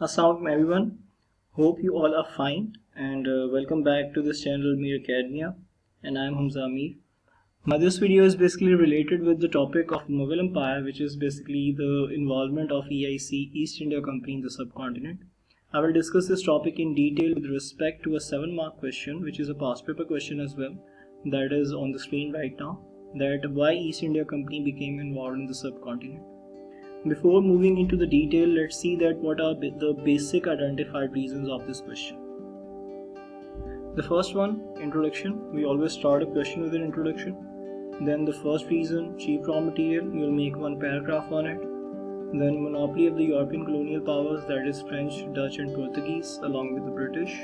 Assalamualaikum everyone. Hope you all are fine and welcome back to this channel Mir Academia, and I am Hamza Amir. Now this video is basically related with the topic of Mughal Empire, which is basically the involvement of EIC East India Company in the subcontinent. I will discuss this topic in detail with respect to a 7-mark question, which is a past paper question as well, that is on the screen right now, that why East India Company became involved in the subcontinent. Before moving into the detail, let's see that what are the basic identified reasons of this question. The first one, introduction. We always start a question with an introduction. Then the first reason, cheap raw material, you'll make one paragraph on it. Then monopoly of the European colonial powers, that is French, Dutch and Portuguese along with the British.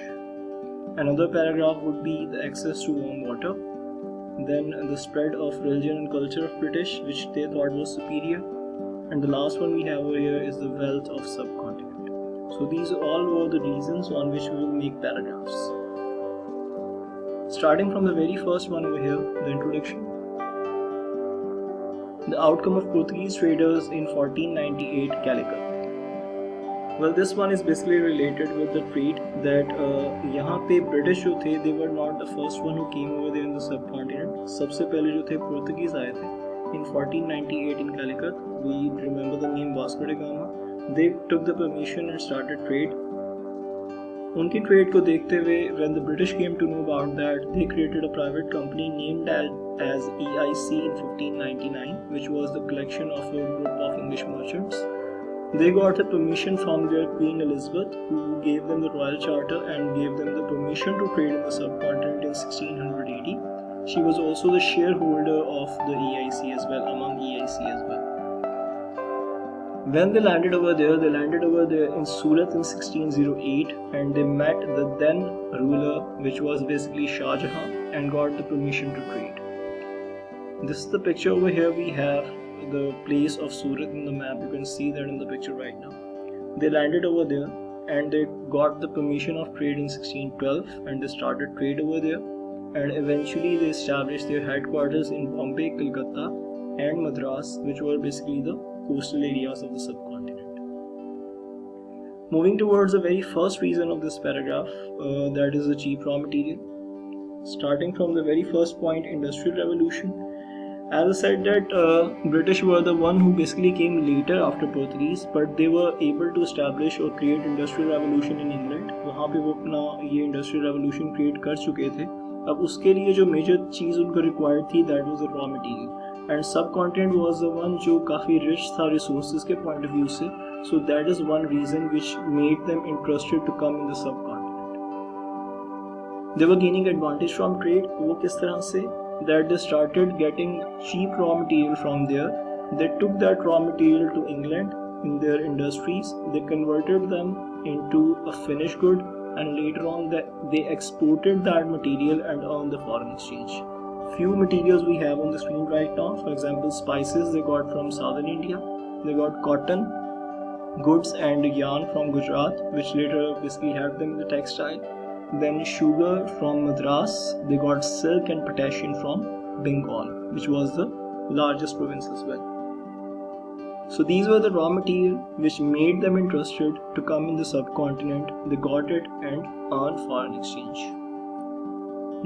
Another paragraph would be the access to warm water. Then the spread of religion and culture of British, which they thought was superior. And the last one we have over here is the wealth of subcontinent. So these all were the reasons on which we will make paragraphs. Starting from the very first one over here, the introduction. The outcome of Portuguese traders in 1498 Calicut. Well, this one is basically related with the trade that यहाँ पे British जो थे, they were not the first one who came over there in the subcontinent. सबसे पहले जो थे Portuguese आए थे. In 1498 in Calicut, we remember the name Vasco da Gama. They took the permission and started trade. उनकी trade को देखते हुए, when the British came to know about that, they created a private company named as EIC in 1599, which was the collection of a group of English merchants. They got the permission from their Queen Elizabeth, who gave them the royal charter and gave them the permission to trade in the subcontinent in 1680. She was also the shareholder of the EIC as well, among EIC as well. When they landed over there in Surat in 1608, and they met the then ruler, which was basically Shah Jahan, and got the permission to trade. This is the picture over here. We have the place of Surat in the map. You can see that in the picture right now. They landed over there and they got the permission of trade in 1612, and they started trade over there. And eventually they established their headquarters in Bombay, Calcutta and Madras, which were basically the coastal areas of the subcontinent. Moving towards the very first reason of this paragraph, that is the cheap raw material. Starting from the very first point, industrial revolution. As I said that British were the one who basically came later after Portuguese, but they were able to establish or create industrial revolution in England. वहाँ पे वो अपना ये industrial revolution create कर चुके थे. अब उसके लिए जो मेजर चीज़ उनको रिक्वायर्ड थी, that was the raw material, and सब कॉन्टिनेंट वाज द वन जो काफ़ी रिच था रिसोर्सेज के पॉइंट ऑफ व्यू से. So that is one reason which made them interested to come in the सब continent. They were gaining advantage from trade. वो किस तरह से? That they started getting cheap raw material from there. They took that raw material to England in their industries. They converted them into a finished good, and later on they exported that material and earned the foreign exchange. Few materials we have on the screen right now. For example, spices they got from southern India. They got cotton, goods and yarn from Gujarat, which later basically helped them in the textile. Then sugar from Madras. They got silk and potassium from Bengal, which was the largest province as well. So these were the raw material which made them interested to come in the subcontinent. They got it and earned foreign exchange.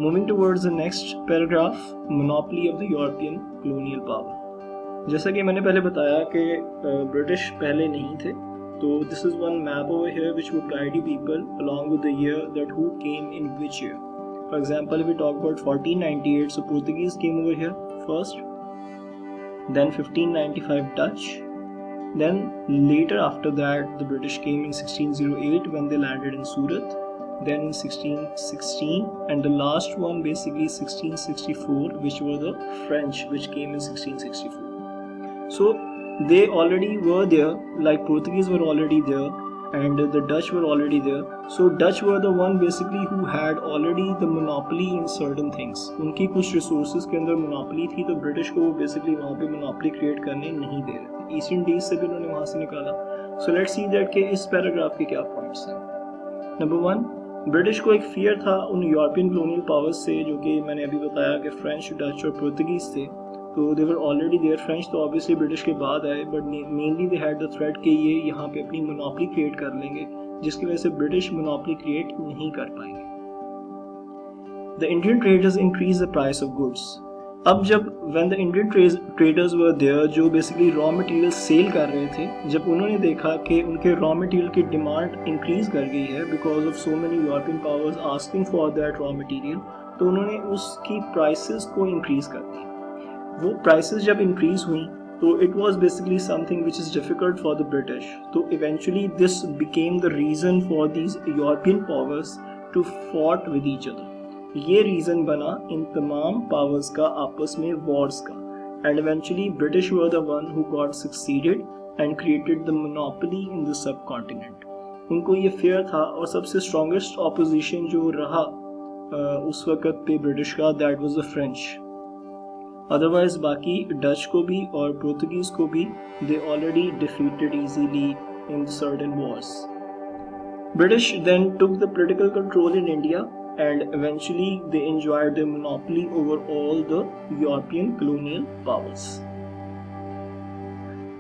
Moving towards the next paragraph, monopoly of the European colonial power. जैसा कि मैंने पहले बताया कि British पहले नहीं थे, तो this is one map over here which would guide you people along with the year that who came in which year. For example, if we talk about 1498, so Portuguese came over here first, then 1595 Dutch. Then later after that the British came in 1608 when they landed in Surat. Then in 1616, and the last one basically 1664, which were the French, which came in 1664. So they already were there, like Portuguese were already there and the Dutch were already there. So Dutch were the one basically who had already the monopoly in certain things. उनकी कुछ resources के अंदर monopoly थी, तो British को वो basically वहाँ पे monopoly create करने नहीं दे रहे थे. East Indies से भी उन्होंने वहाँ से निकाला. So let's see that कि इस paragraph के क्या points हैं. Number 1, ब्रिटिश को एक फियर था उन यूरोपियन कॉलोनियल पावर्स से, जो कि मैंने अभी बताया कि फ्रेंच, डच और पुर्तगीज थे. तो दे वर ऑलरेडी देयर. फ्रेंच तो ऑब्वियसली ब्रिटिश के बाद आए, but mainly they had the threat कि ये यहाँ पे अपनी मोनोपोली क्रिएट कर लेंगे, जिसकी वजह से ब्रिटिश मोनोपोली क्रिएट नहीं कर पाएंगे. The Indian traders increase the price of goods. अब जब when the Indian traders were there, जो बेसिकली रॉ मटेरियल सेल कर रहे थे, जब उन्होंने देखा कि उनके रॉ मटेरियल की डिमांड इंक्रीज कर गई है because of so many European powers asking for that raw material, तो उन्होंने उसकी प्राइसेस को इंक्रीज कर दिया. वो प्राइसेस जब इंक्रीज हुई तो it was basically something which is difficult for the British. तो eventually this became the reason for these European powers to fought with each other. ये रीजन बना इन तमाम पावर्स का आपस में वॉर्स का, and eventually British were the one who got succeeded and created the monopoly in the सब continent. उनको ये फेयर था, और सबसे स्ट्रॉन्गेस्ट ऑपोजिशन जो रहा उस वक्त पे ब्रिटिश का, that was the French. Otherwise बाकी डच को भी और पोर्तुगीज को भी they already defeated easily in certain wars. British then took the political control in India and eventually they enjoyed their monopoly over all the European colonial powers.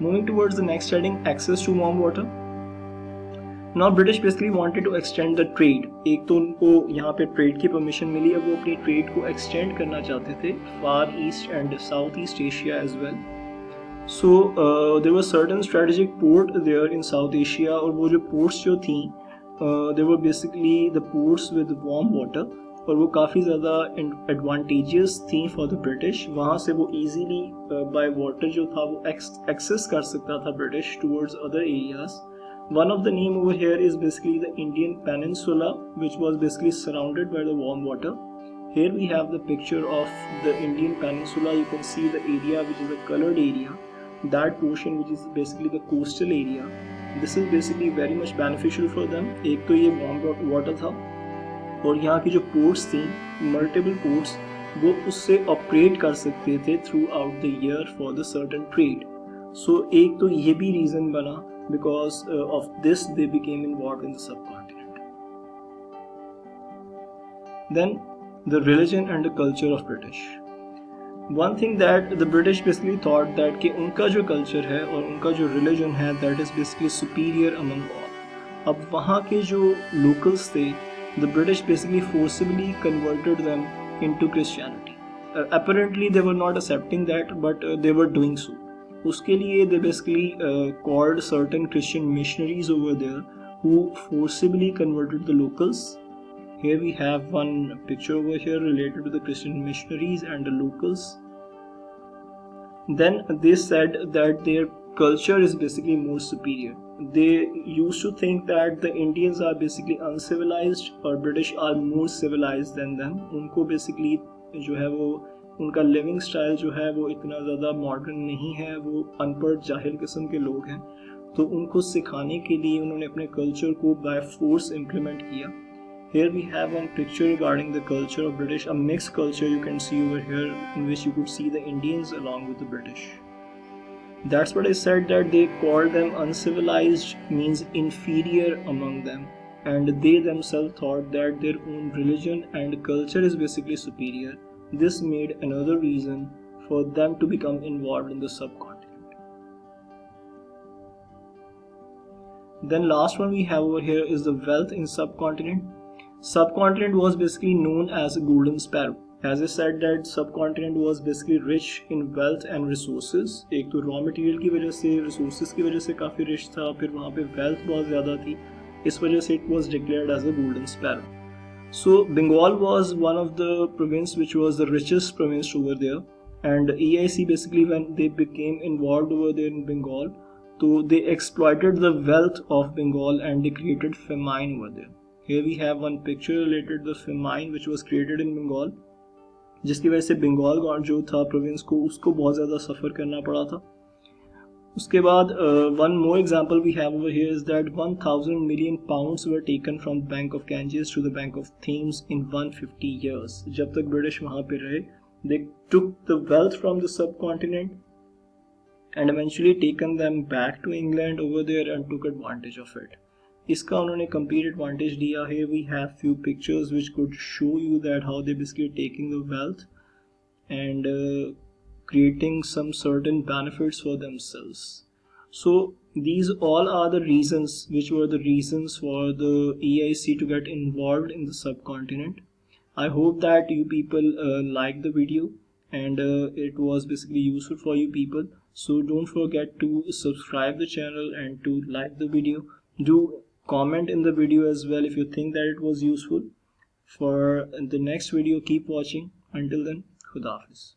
Moving towards the next heading, access to warm water. Now British basically wanted to extend the trade. एक तो उनको यहाँ पे trade की permission मिली, अब वो अपनी trade को एक्सटेंड करना चाहते थे far east and south east Asia as well. So there were certain strategic port there in South Asia, और वो जो ports जो थी they were basically the ports with warm water, और वो काफ़ी ज़्यादा advantageous थी for the British. वहाँ से वो easily by water जो था वो access कर सकता था British towards other areas. One of the name over here is basically the Indian Peninsula, which was basically surrounded by the warm water. Here we have the picture of the Indian Peninsula. You can see the area which is a colored area, that portion which is basically the coastal area. This is basically very much beneficial for them. एक तो ये warm water था, और यहाँ की जो ports थी, multiple ports, वो उससे ऑपरेट कर सकते थे throughout the year for the certain trade. So एक तो ये भी रीजन बना, because of this they became involved in the सब continent. Then the religion and the culture of British. One thing that the British basically thought that कि उनका जो culture है और उनका जो religion है, that is basically superior among all. अब वहाँ के जो locals थे, the British basically forcibly converted them into Christianity. Apparently they were not accepting that, but they were doing so. उसके लिए they basically called certain Christian missionaries over there who forcibly converted the locals. Here we have one picture over here related to the Christian missionaries and the locals. Then they said that their culture is basically more superior. They used to think that the Indians are basically uncivilized or British are more civilized than them. उनको basically जो है वो उनका living style जो है वो इतना ज़्यादा modern नहीं है, वो अनपढ़ जाहिल किस्म के लोग हैं. तो उनको सिखाने के लिए उन्होंने अपने culture को by force implement किया. Here we have one picture regarding the culture of British, a mixed culture you can see over here, in which you could see the Indians along with the British. That's what I said, that they called them uncivilized, means inferior among them, and they themselves thought that their own religion and culture is basically superior. This made another reason for them to become involved in the subcontinent. Then last one we have over here is the wealth in subcontinent. Subcontinent was basically known as a golden sparrow. As I said that subcontinent was basically rich in wealth and resources. एक तो raw material की वजह से, resources की वजह से काफ़ी rich था, फिर वहाँ पे wealth बहुत ज़्यादा थी, इस वजह से it was declared as a golden sparrow. So Bengal was one of the province which was the richest province over there, and EIC basically when they became involved over there in Bengal, so they exploited the wealth of Bengal and they created famine over there. Here we have one picture related to the famine which was created in Bengal, जिसकी वजह से बंगाल जो था province को, उसको बहुत ज़्यादा सफ़र करना पड़ा था. उसके बाद one more example we have over here is that 1,000 million pounds were taken from Bank of Ganges to the Bank of Thames in 150 years. जब तक ब्रिटिश वहाँ पे रहे, they took the wealth from the subcontinent and eventually taken them back to England over there and took advantage of it. इसका उन्होंने complete advantage दिया. Here we have few pictures which could show you that how they basically taking the wealth and creating some certain benefits for themselves. So these all are the reasons which were the reasons for the EIC to get involved in the subcontinent. I hope that you people like the video and it was basically useful for you people. So don't forget to subscribe the channel and to like the video. Do comment in the video as well if you think that it was useful. For the next video, keep watching. Until then, Khuda Hafiz.